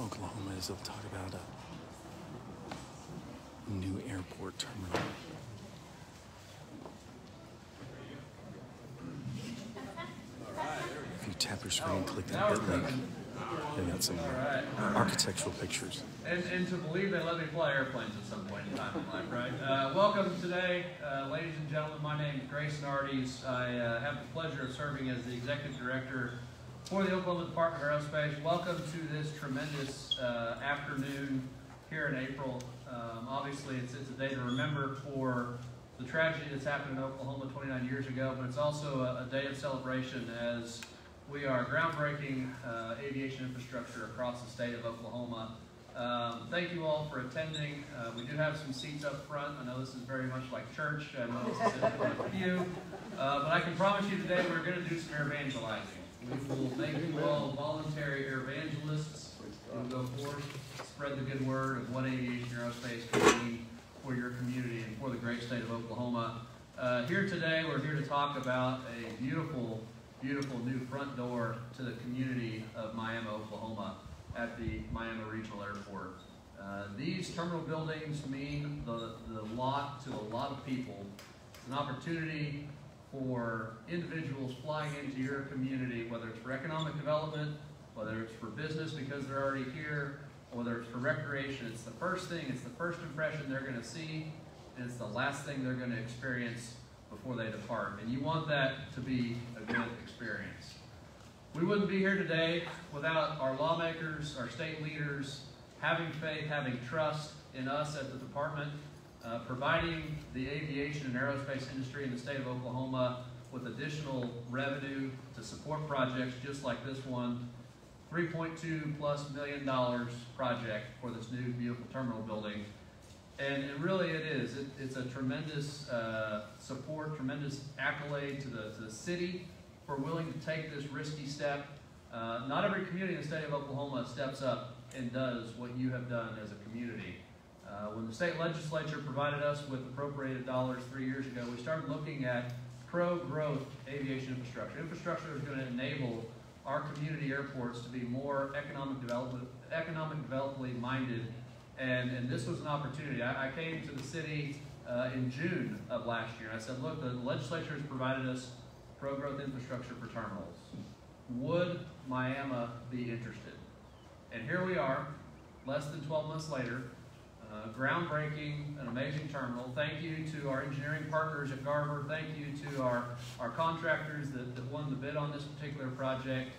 Oklahoma is they'll talk about a new airport terminal. If you tap your screen and click that bit link, they got some architectural pictures. And to believe they let me fly airplanes at some point in time in life, right? Welcome today, ladies and gentlemen. My name is Grace Nardes. I have the pleasure of serving as the Executive Director for the Oklahoma Department of Aerospace. Welcome to this tremendous afternoon here in April. Obviously, it's a day to remember for the tragedy that's happened in Oklahoma 29 years ago, but it's also a day of celebration as we are groundbreaking aviation infrastructure across the state of Oklahoma. Thank you all for attending. We do have some seats up front. I know this is very much like church. I know this is a few. But I can promise you today we're going to do some air evangelizing. We will make you all voluntary air evangelists. We'll go forth, spread the good word of what aviation aerospace can mean for your community and for the great state of Oklahoma. Here today, we're here to talk about a beautiful new front door to the community of Miami, Oklahoma at the Miami Regional Airport. These terminal buildings mean the lot to a lot of people. It's an opportunity for individuals flying into your community, whether it's for economic development, whether it's for business because they're already here, or whether it's for recreation. It's the first thing, it's the first impression they're going to see, and it's the last thing they're going to experience before they depart. And you want that to be a good experience. We wouldn't be here today without our lawmakers, our state leaders, having faith, having trust in us at the department, providing the aviation and aerospace industry in the state of Oklahoma with additional revenue to support projects just like this one. $3.2+ million project for this new beautiful terminal building. And really it is. It's a tremendous support, tremendous accolade to the city for willing to take this risky step. Not every community in the state of Oklahoma steps up and does what you have done as a community. When the state legislature provided us with appropriated dollars 3 years ago, we started looking at pro-growth aviation infrastructure. Infrastructure is going to enable our community airports to be more economically minded, and this was an opportunity. I came to the city in June of last year, and I said, look, the legislature has provided us pro-growth infrastructure for terminals. Would Miami be interested? And here we are, less than 12 months later, groundbreaking, an amazing terminal. Thank you to our engineering partners at Garver. Thank you to our contractors that won the bid on this particular project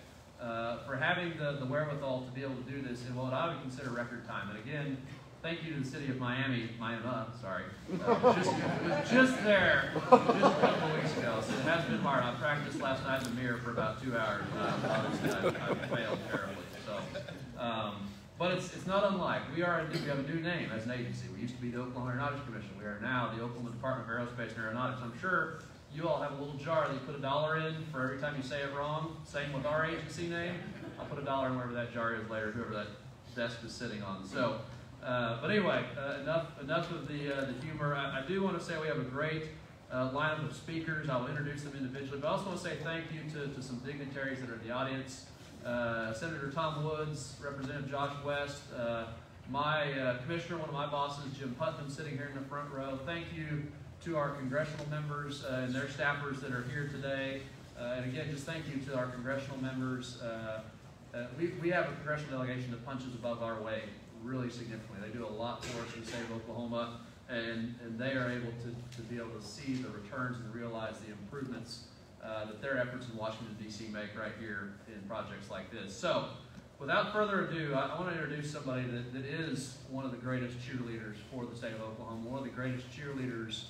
for having the wherewithal to be able to do this in what I would consider record time. And again, thank you to the city of Miami, sorry. Just there just a couple of weeks ago, so it has been hard. I practiced last night in the mirror for about 2 hours, and obviously I failed terribly. So, but it's not unlike. We have a new name as an agency. We used to be the Oklahoma Aeronautics Commission. We are now the Oklahoma Department of Aerospace and Aeronautics. I'm sure you all have a little jar that you put $1 in for every time you say it wrong. Same with our agency name. I'll put $1 in wherever that jar is later, whoever that desk is sitting on. So, but anyway, enough of the humor. I do want to say we have a great lineup of speakers. I'll introduce them individually, but I also want to say thank you to some dignitaries that are in the audience. Senator Tom Woods, Representative Josh West, my commissioner, one of my bosses, Jim Putnam, sitting here in the front row. Thank you to our congressional members and their staffers that are here today. And again, just thank you to our congressional members. We have a congressional delegation that punches above our weight really significantly. They do a lot for us in the state of Oklahoma, and they are able to be able to see the returns and realize the improvements that their efforts in Washington, D.C. make right here in projects like this. So, without further ado, I want to introduce somebody that is one of the greatest cheerleaders for the state of Oklahoma, one of the greatest cheerleaders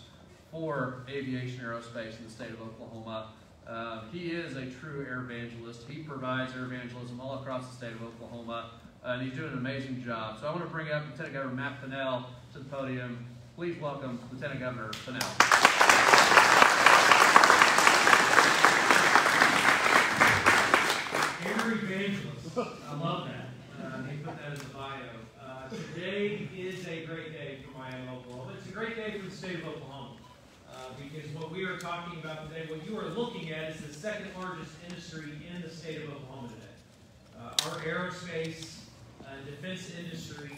for aviation aerospace in the state of Oklahoma. He is a true air evangelist. He provides air evangelism all across the state of Oklahoma, and he's doing an amazing job. So I want to bring up Lieutenant Governor Matt Pinnell to the podium. Please welcome Lieutenant Governor Pinnell. Air evangelist. I love that. He put that in the bio. Today is a great day for Miami, Oklahoma. It's a great day for the state of Oklahoma because what we are talking about today, what you are looking at, is the second largest industry in the state of Oklahoma today. Our aerospace defense industry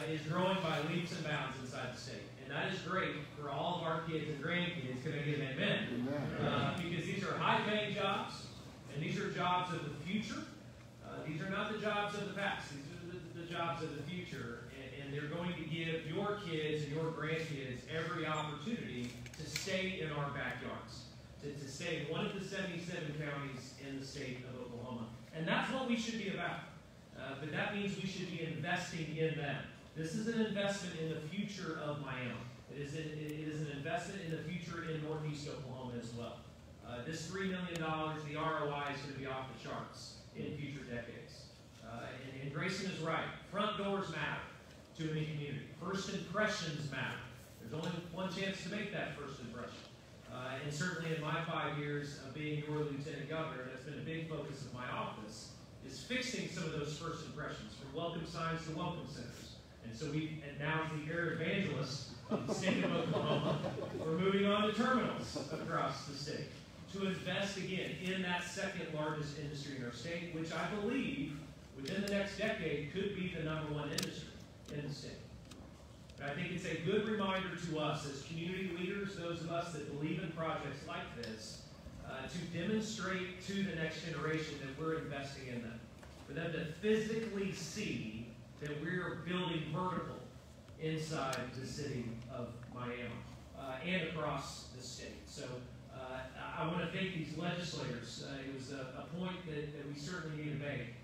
is growing by leaps and bounds inside the state. And that is great for all of our kids and grandkids. Can I get an amen? Because these are high-paying jobs, and these are jobs of the future. These are not the jobs of the past. These are the jobs of the future. And they're going to give your kids and your grandkids every opportunity to stay in our backyards, to stay in one of the 77 counties in the state of Oklahoma. And that's what we should be about. But that means we should be investing in them. This is an investment in the future of Miami. It is an investment in the future in Northeast Oklahoma as well. This $3 million, the ROI is going to be off the charts in future decades. And Grayson is right. Front doors matter to any community. First impressions matter. There's only one chance to make that first impression. And certainly in my 5 years of being your lieutenant governor, that's been a big focus of my office, is fixing some of those first impressions, from welcome signs to welcome centers. And so and now as the air evangelist of the state of Oklahoma, we're moving on to terminals across the state to invest again in that second largest industry in our state, which I believe within the next decade could be the #1 industry in the state. But I think it's a good reminder to us as community leaders, those of us that believe in projects like this, to demonstrate to the next generation that we're investing in them. For them to physically see that we're building vertical inside the city of Miami and across the state. So I want to thank these legislators. It was a point that we certainly need to make.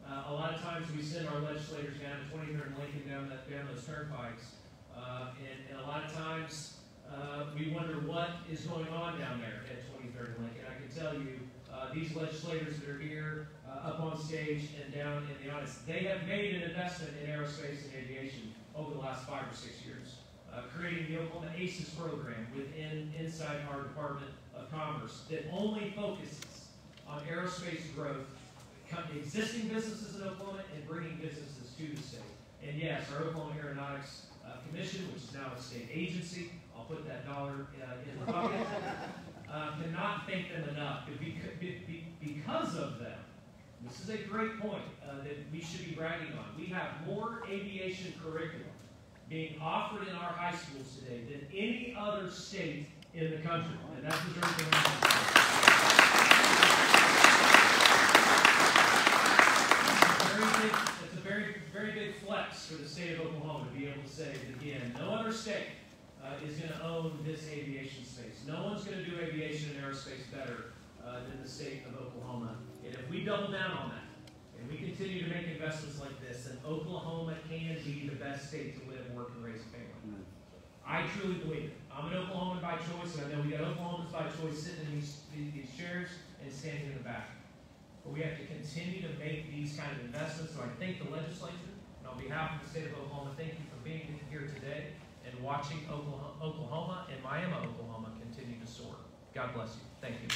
A lot of times we send our legislators down to 23rd and Lincoln down those turnpikes. And a lot of times we wonder what is going on down there at 23rd and Lincoln. I can tell you, these legislators that are here up on stage and down in the audience, they have made an investment in aerospace and aviation over the last 5 or 6 years, creating the Oklahoma ACES program inside our Department of Commerce that only focuses on aerospace growth, existing businesses in Oklahoma, and bringing businesses to the state. And yes, our Oklahoma Aeronautics Commission, which is now a state agency, I'll put that dollar in the bucket, cannot thank them enough. Because of them, this is a great point that we should be bragging on. We have more aviation curriculum being offered in our high schools today than any other state in the country. And that's deserving of It's a very, very big flex for the state of Oklahoma to be able to say that, again, no other state is going to own this aviation space. No one's going to do aviation and aerospace better than the state of Oklahoma. And if we double down on that, and we continue to make investments like this, then Oklahoma can be the best state to live, work, and raise a family. I truly believe it. I'm an Oklahoman by choice, and I know we got Oklahomans by choice sitting in these chairs and standing in the back. But we have to continue to make these kind of investments. So I thank the legislature, and on behalf of the state of Oklahoma, thank you for being here today and watching Oklahoma and Miami, Oklahoma continue to soar. God bless you. Thank you.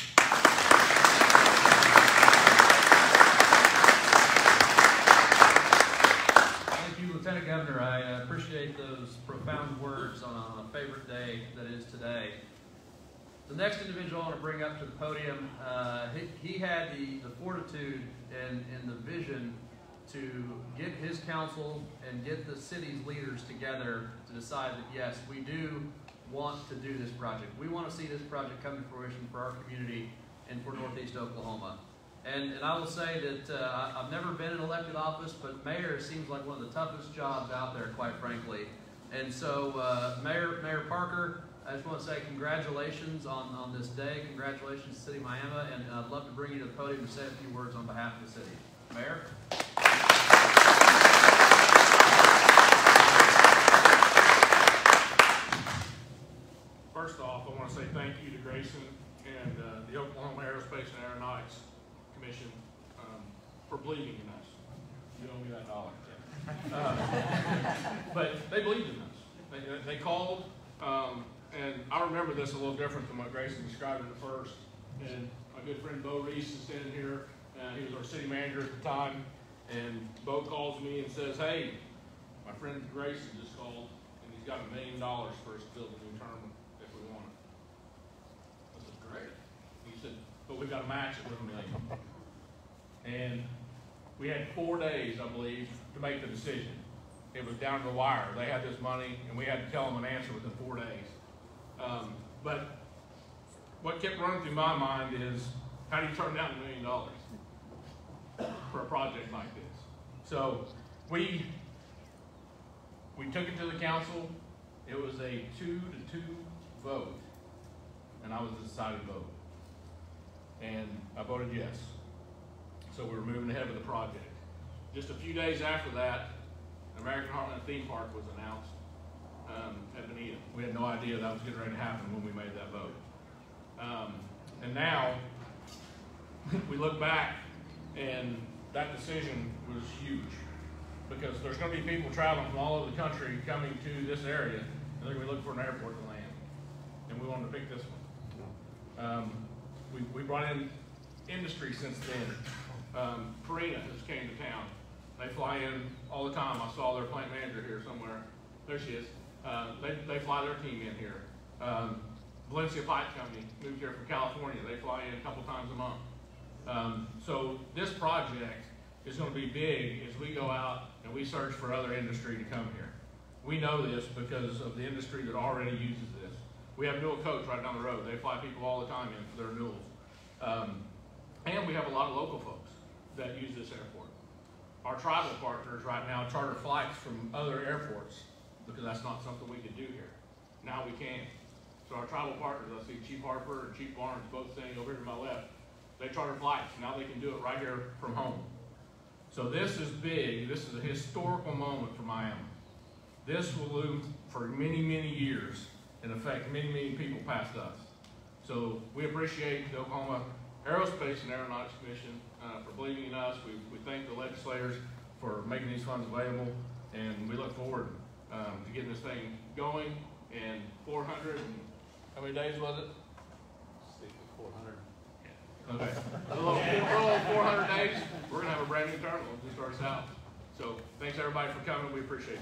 Thank you, Lieutenant Governor. I appreciate those profound words on a favorite day that is today. The next individual I want to bring up to the podium, he had the fortitude and the vision to get his council and get the city's leaders together to decide that, yes, we do want to do this project. We want to see this project come to fruition for our community and for Northeast Oklahoma. And I will say that I've never been in elected office, but mayor seems like one of the toughest jobs out there, quite frankly. And so, Mayor Parker, I just want to say congratulations on this day. Congratulations to City of Miami, and I'd love to bring you to the podium to say a few words on behalf of the city. Mayor? First off, I want to say thank you to Grayson and the Oklahoma Aerospace and Aeronautics Commission for believing in us. You owe me that $1. But they believed in us. They called, and I remember this a little different than what Grayson described it at first. And my good friend Bo Reese is standing here. He was our city manager at the time. And Bo calls me and says, hey, my friend Grayson just called, and he's got $1 million for us to build a new terminal if we want it. I said, great. He said, but we've got to match it with $1 million. And We had 4 days, I believe, to make the decision. It was down to the wire. They had this money, and we had to tell them an answer within 4 days. But what kept running through my mind is, how do you turn down $1 million for a project like this? So we took it to the council. It was a 2-2 vote, and I was the deciding vote. And I voted yes. So we were moving ahead with the project. Just a few days after that, American Heartland Theme Park was announced at Bonita. We had no idea that was getting ready to happen when we made that vote. And now, we look back, and that decision was huge, because there's going to be people traveling from all over the country coming to this area, and they're going to be looking for an airport to land. And we wanted to pick this one. We brought in industry since then. Karina just came to town. They fly in all the time. I saw their plant manager here somewhere. There she is. They fly their team in here. Valencia Pipe Company moved here from California. They fly in a couple times a month. So this project is going to be big as we go out and we search for other industry to come here. We know this because of the industry that already uses this. We have Newell Coach right down the road. They fly people all the time in for their Newells. And we have a lot of local folks that use this airport. Our tribal partners right now charter flights from other airports, because that's not something we could do here. Now we can. So our tribal partners, I see Chief Harper and Chief Barnes both standing over here to my left. They charter flights. Now they can do it right here from home. So this is big. This is a historical moment for Miami. This will loom for many, many years and affect many, many people past us. So we appreciate the Oklahoma Aerospace and Aeronautics Commission for believing in us. We thank the legislators for making these funds available, and we look forward to getting this thing going. And 400, and how many days was it? 400. Okay. A little over 400 days, we're going to have a brand new terminal to start us out. So thanks everybody for coming. We appreciate you.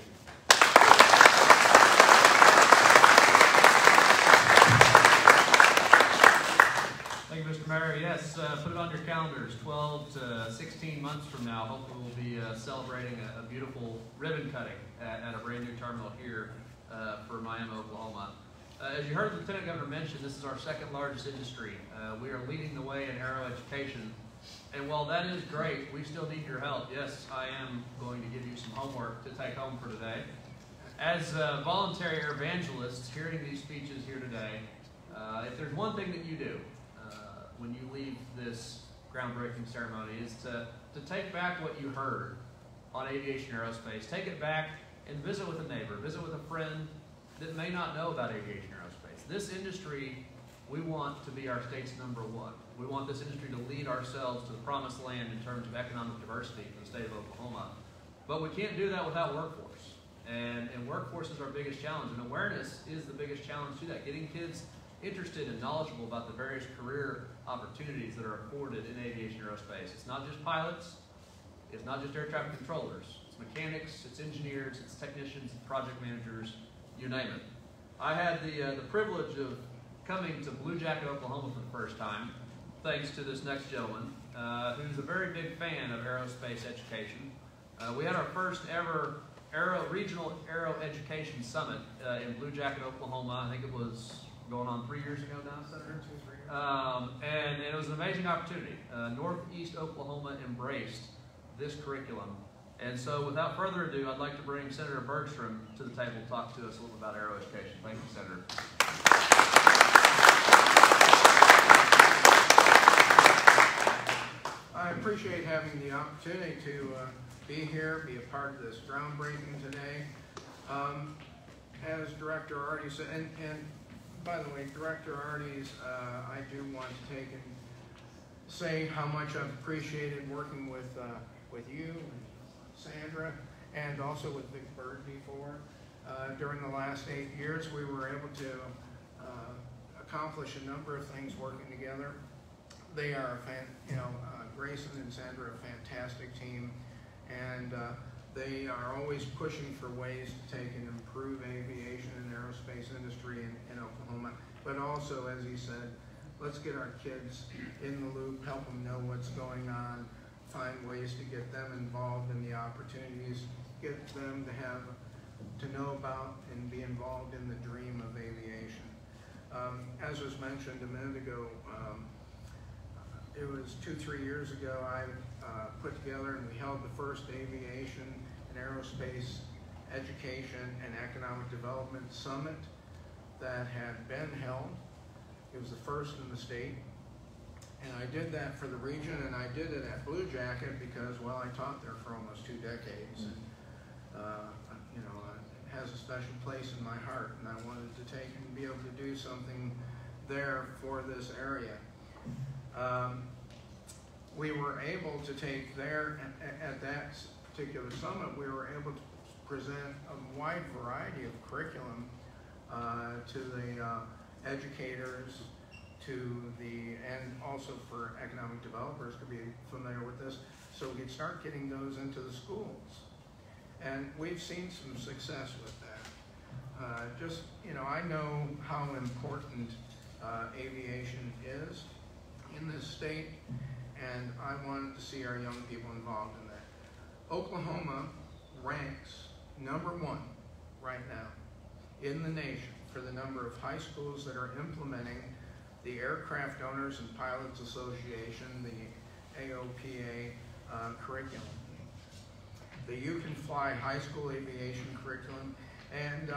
Thank you, Mr. Mayor. Yes, put it on your calendars. 12 to 16 months from now, hopefully we'll be celebrating a beautiful ribbon cutting at a brand new terminal here for Miami, Oklahoma. As you heard the Lieutenant Governor mention, this is our second largest industry. We are leading the way in aero education. And while that is great, we still need your help. Yes, I am going to give you some homework to take home for today. As voluntary evangelists hearing these speeches here today, if there's one thing that you do when you leave this groundbreaking ceremony, is to take back what you heard on aviation aerospace. Take it back and visit with a neighbor, visit with a friend that may not know about aviation aerospace. This industry, we want to be our state's #1. We want this industry to lead ourselves to the promised land in terms of economic diversity for the state of Oklahoma. But we can't do that without workforce. And workforce is our biggest challenge, and awareness is the biggest challenge to that. Getting kids interested and knowledgeable about the various career opportunities that are afforded in aviation aerospace. It's not just pilots, it's not just air traffic controllers, it's mechanics, it's engineers, it's technicians, it's project managers, you name it. I had the privilege of coming to Blue Jacket, Oklahoma for the first time, thanks to this next gentleman, who's a very big fan of aerospace education. We had our first ever regional aero education summit in Blue Jacket, Oklahoma. I think it was going on 3 years ago now, Senator? 2 or 3 years. And it was an amazing opportunity. Northeast Oklahoma embraced this curriculum. And so without further ado, I'd like to bring Senator Bergstrom to the table to talk to us a little about aero education. Thank you, Senator. I appreciate having the opportunity to be here, be a part of this groundbreaking today. As Director Artie said, and by the way, Director Artie's, I do want to take and say how much I've appreciated working with you and Sandra, and also with Big Bird before. During the last 8 years, we were able to accomplish a number of things working together. They are, Grayson and Sandra, a fantastic team, and they are always pushing for ways to take and improve aviation and aerospace industry in Oklahoma. But also, as he said, let's get our kids in the loop, help them know what's going on, find ways to get them involved in the opportunities, get them to know about and be involved in the dream of aviation. As was mentioned a minute ago, it was 2-3 years ago I put together and we held the first aviation and aerospace education and economic development summit that had been held. It was the first in the state. And I did that for the region, and I did it at Blue Jacket because, well, I taught there for almost 2 decades. And, you know, it has a special place in my heart, and I wanted to take and be able to do something there for this area. We were able to take there, at that particular summit, we were able to present a wide variety of curriculum to the educators, and also for economic developers to be familiar with this, so we could start getting those into the schools. And we've seen some success with that. Just, you know, I know how important aviation is in this state, and I wanted to see our young people involved in that. Oklahoma ranks #1 right now in the nation for the number of high schools that are implementing the Aircraft Owners and Pilots Association, the AOPA curriculum. The You Can Fly high school aviation curriculum, and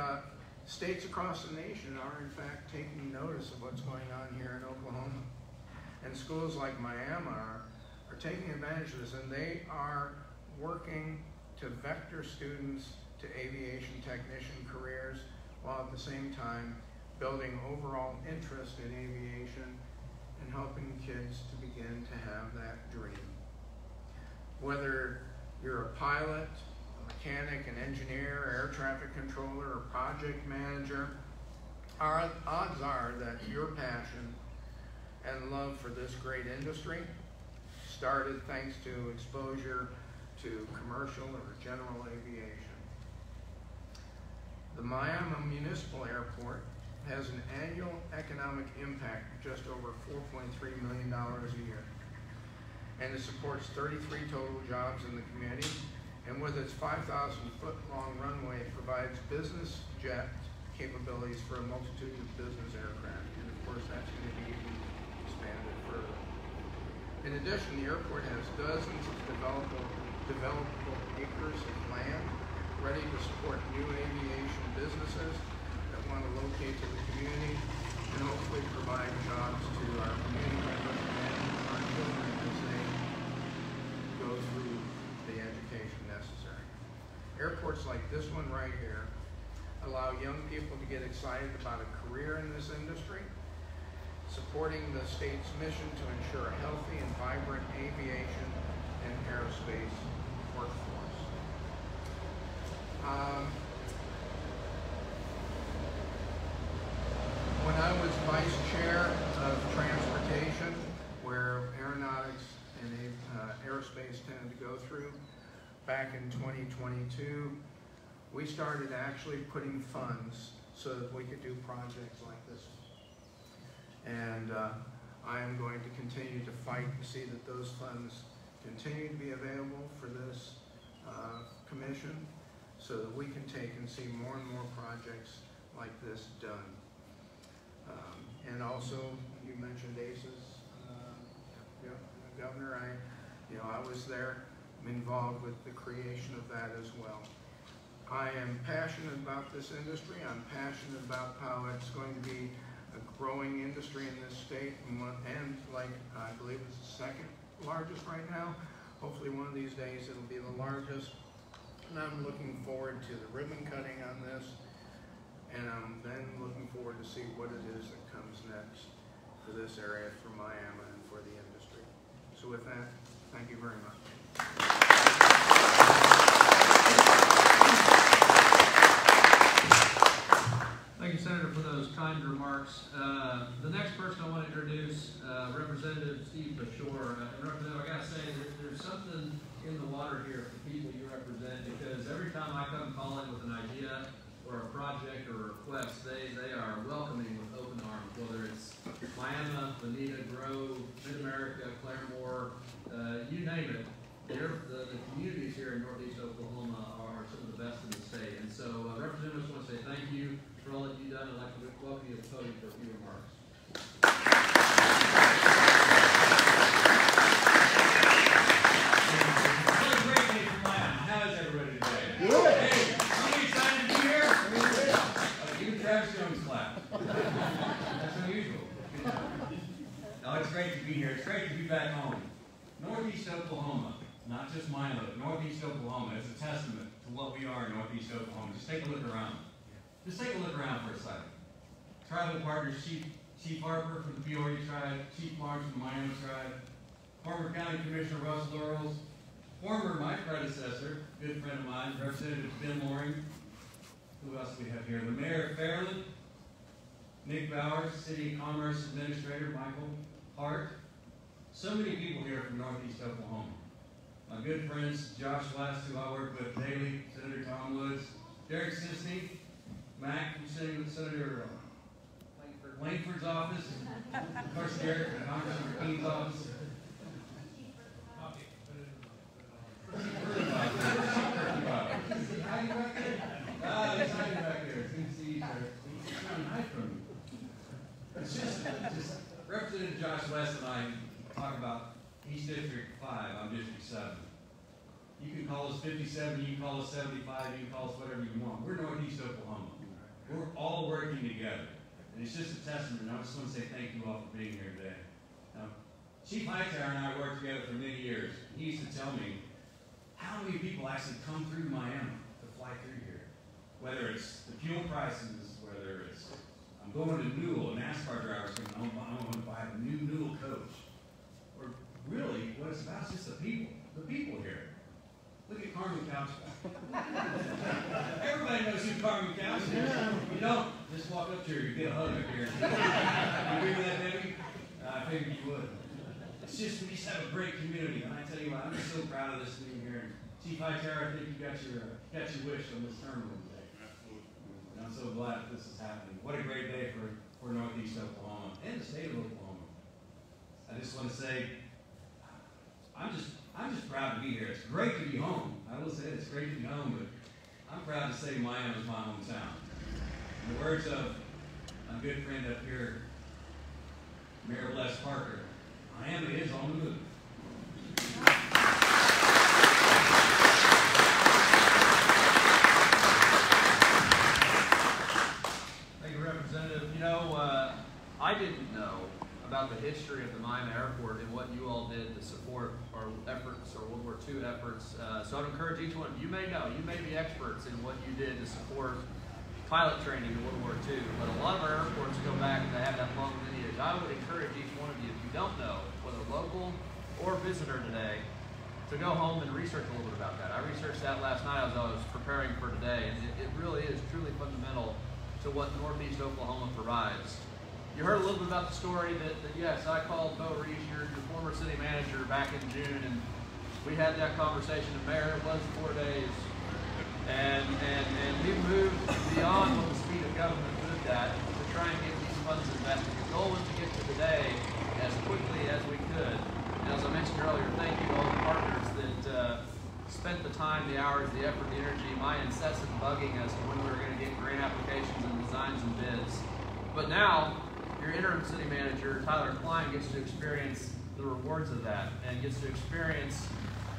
states across the nation are in fact taking notice of what's going on here in Oklahoma. And schools like Miami are taking advantage of this, and they are working to vector students to aviation technician careers, while at the same time building overall interest in aviation and helping kids to begin to have that dream. Whether you're a pilot, a mechanic, an engineer, air traffic controller, or project manager, our odds are that your passion and love for this great industry started thanks to exposure to commercial or general aviation. The Miami Municipal Airport has an annual economic impact of just over $4.3 million a year. And it supports 33 total jobs in the community. And with its 5,000-foot-long runway, it provides business jet capabilities for a multitude of business aircraft. And of course, that's going to be expanded further. In addition, the airport has dozens of developable acres of land ready to support new aviation businesses that want to locate to the community and hopefully provide jobs to our community members and our children as they go through the education necessary. Airports like this one right here allow young people to get excited about a career in this industry, supporting the state's mission to ensure a healthy and vibrant aviation and aerospace workforce. When I was vice chair of transportation, where aeronautics and aerospace tended to go through, back in 2022, we started actually putting funds so that we could do projects like this one. And I am going to continue to fight to see that those funds continue to be available for this commission, so that we can take and see more and more projects like this done. And also, you mentioned ACES, Governor. I was there, involved with the creation of that as well. I am passionate about this industry. I'm passionate about how it's going to be a growing industry in this state, and like I believe it's the second largest right now. Hopefully one of these days it'll be the largest. And I'm looking forward to the ribbon cutting on this, and I'm then looking forward to see what it is that comes next for this area, for Miami, and for the industry. So with that, thank you very much. Thank you, Senator, for those kind remarks. The next person I want to introduce, Representative Steve Bashore. Representative, I got to say, there's something in the water here for people you represent, because every time I come calling with an idea or a project or a request, they are welcoming with open arms, whether it's Miami, Bonita, Grove, Mid-America, Claremore, you name it. the communities here in Northeast Oklahoma are some of the best in the state. And so, representatives, want to say thank you for all that you've done. I'd like to welcome you to the podium for a few remarks. How is everybody today? Good. Hey, somebody excited to be here? Even Travis Jones clapped. That's unusual. No, it's great to be here. It's great to be back home. Northeast Oklahoma, not just Milo, Northeast Oklahoma is a testament to what we are in Northeast Oklahoma. Just take a look around. Just take a look around for a second. Tribal partners, Chief Harper from the Peoria Tribe, Chief Lawrence from the Miami Tribe, former County Commissioner Russ Laurels, former, my predecessor, good friend of mine, Representative Ben Loring. Who else do we have here? The Mayor of Fairland, Nick Bowers, City Commerce Administrator Michael Hart. So many people here from Northeast Oklahoma. My good friends, Josh West, who I work with daily, Senator Tom Woods, Derek Sisney, Mac, who's sitting with Senator Langford's office, of course, Derek, Congressman Keene's office. How you back there? Ah, he's hiding back there. It's good to see you, sir. He's trying to hide from you. It's just Representative Josh West and I talk about East District 5, I'm District 7. You can call us 57, you can call us 75, you can call us whatever you want. We're Northeast Oklahoma. We're all working together. And it's just a testament, and I just want to say thank you all for being here today. Now, Chief Hightower and I worked together for many years. He used to tell me how many people actually come through Miami to fly through here. Whether it's the fuel prices, whether it's I'm going to Newell, a NASCAR driver's coming home, I'm going to buy a new Newell coach. Or really, what it's about is just the people here. Look at Carmen Couchback. Everybody knows who Carmen Couchback is. You don't just walk up to her, you get a hug up here. You agree with that, baby? I figured you would. It's just, we just have a great community. And I tell you what, I'm just so proud of this thing here. And Chief Hightower, I think you got your wish on this terminal today. And I'm so glad that this is happening. What a great day for Northeast Oklahoma and the state of Oklahoma. I just want to say, I'm just proud to be here. It's great to be home. I will say it's great to be home, but I'm proud to say Miami is my hometown. In the words of my good friend up here, Mayor Les Parker, Miami is on the move. Thank you, Representative. You know, I didn't know about the history of the Miami Airport and what you all did to support our efforts, or World War II efforts. So I'd encourage each one, you may know, you may be experts in what you did to support pilot training in World War II, but a lot of our airports go back and they have that long lineage. I would encourage each one of you, if you don't know, whether local or visitor today, to go home and research a little bit about that. I researched that last night as I was preparing for today, and it really is truly fundamental to what Northeast Oklahoma provides. You heard a little bit about the story that yes, I called Bo Reese, your former city manager, back in June, and we had that conversation. And Mayor, it was 4 days, and we moved beyond what the speed of government moved at to try and get these funds invested. The goal was to get to today as quickly as we could. And as I mentioned earlier, thank you to all the partners that spent the time, the hours, the effort, the energy, my incessant bugging as to when we were going to get grant applications and designs and bids. But now, your interim city manager, Tyler Klein, gets to experience the rewards of that and gets to experience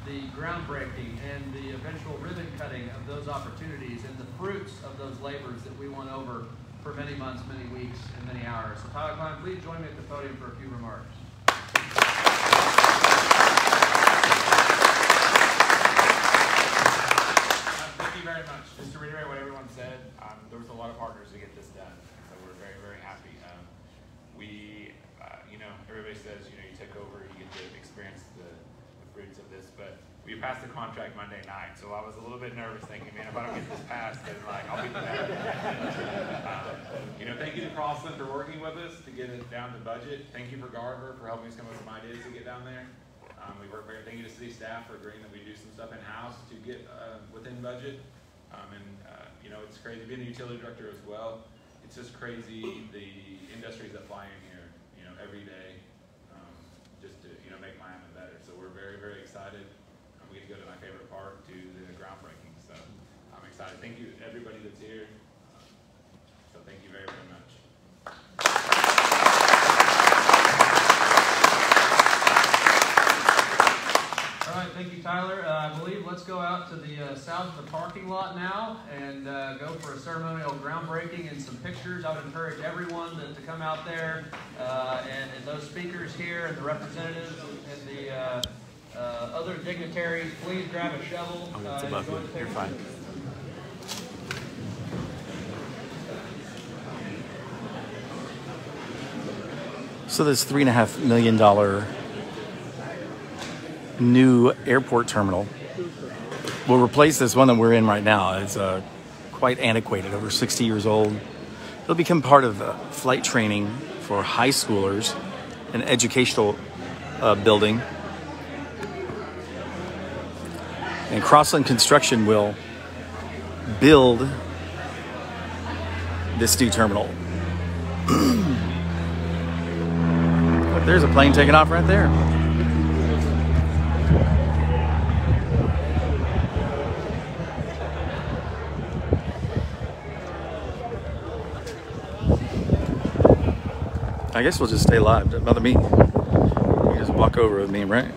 the groundbreaking and the eventual ribbon cutting of those opportunities and the fruits of those labors that we won over for many months, many weeks, and many hours. So Tyler Klein, please join me at the podium for a few remarks. Thank you very much. Just to reiterate what everyone said, there was a lot of partners to get this done, so we're very, very happy. Everybody says, you take over, you get to experience the fruits of this, but we passed the contract Monday night, so I was a little bit nervous thinking, man, if I don't get this passed, then I'll be the bad. Thank you to Crossland for working with us to get it down to budget. Thank you for Garver for helping us come up with some ideas to get down there. Thank you to city staff for agreeing that we do some stuff in-house to get within budget. It's crazy being the utility director as well. It's just crazy the industries that fly in here, every day, just to make Miami better. So we're very, very excited. park to the groundbreaking. So I'm excited. Thank you to everybody that's here. So thank you very, very much. All right, thank you, Tyler. I believe let's go out to the south of the parking lot now and go for a ceremonial groundbreaking and some pictures. I would encourage everyone to come out there and those speakers here and the representatives and the other dignitaries, please grab a shovel. It's above you. You're fine. So this $3.5 million new airport terminal will replace this one that we're in right now. It's quite antiquated, over 60 years old. It'll become part of flight training for high schoolers, an educational building. And Crossland Construction will build this new terminal. Look, there's a plane taking off right there. I guess we'll just stay live. Doesn't bother me. You can just walk over with me, right?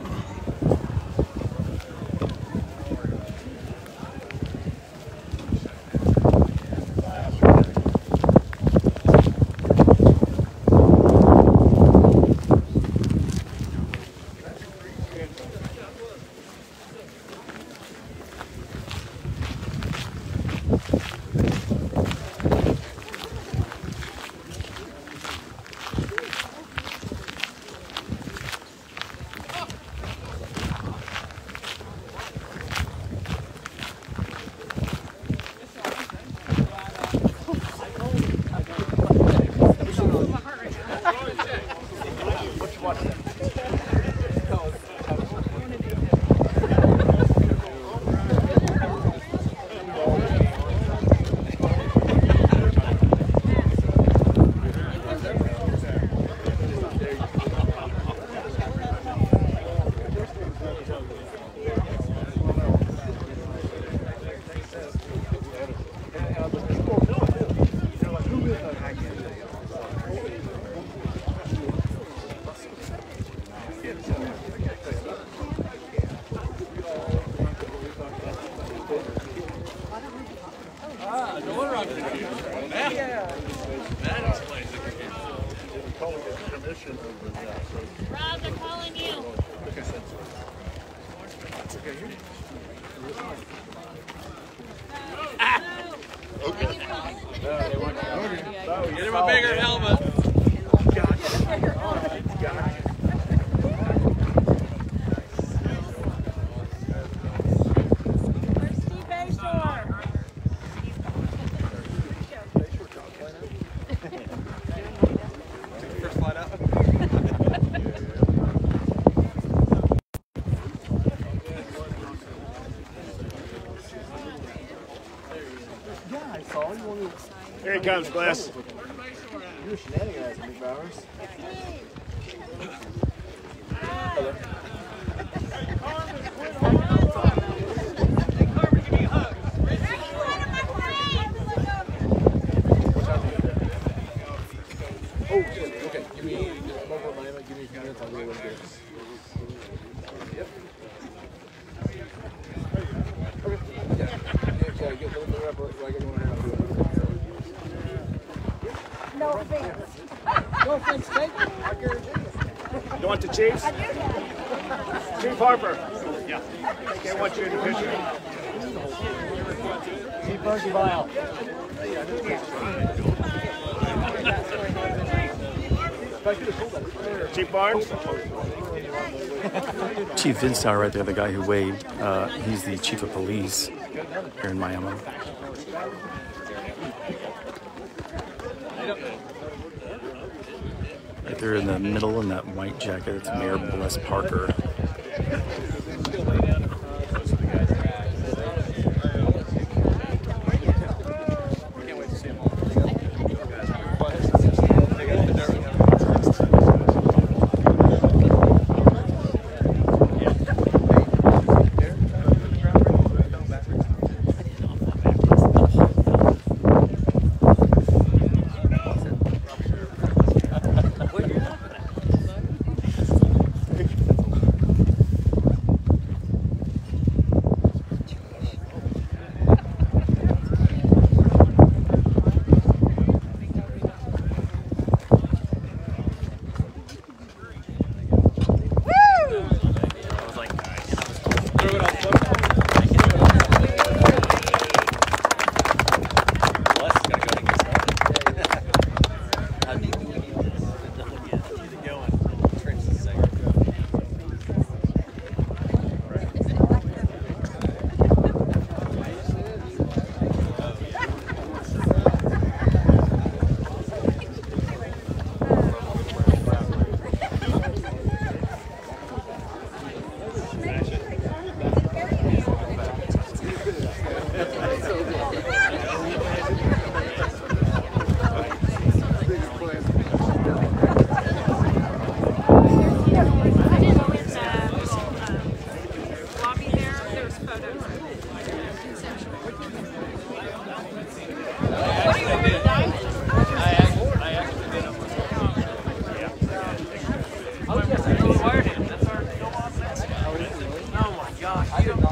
Rob, they're calling you. Get him a bigger helmet. Here he comes, Glass. You're shenanigans, Big Bowers. Hello. Oh, shit. Okay. Give me a few minutes. I'll go over there. Yep. Okay. Yeah, get a little bit up. I get one here. No offense. No offense, thank you. You want the Chiefs? I do. Chief Harper. Yeah. I want you in the picture. Chief Bergevile. Chief Barnes. Chief Vinstower right there, the guy who waved. He's the chief of police here in Miami. Right there in the middle in that white jacket, it's Mayor Bless Parker. I didn't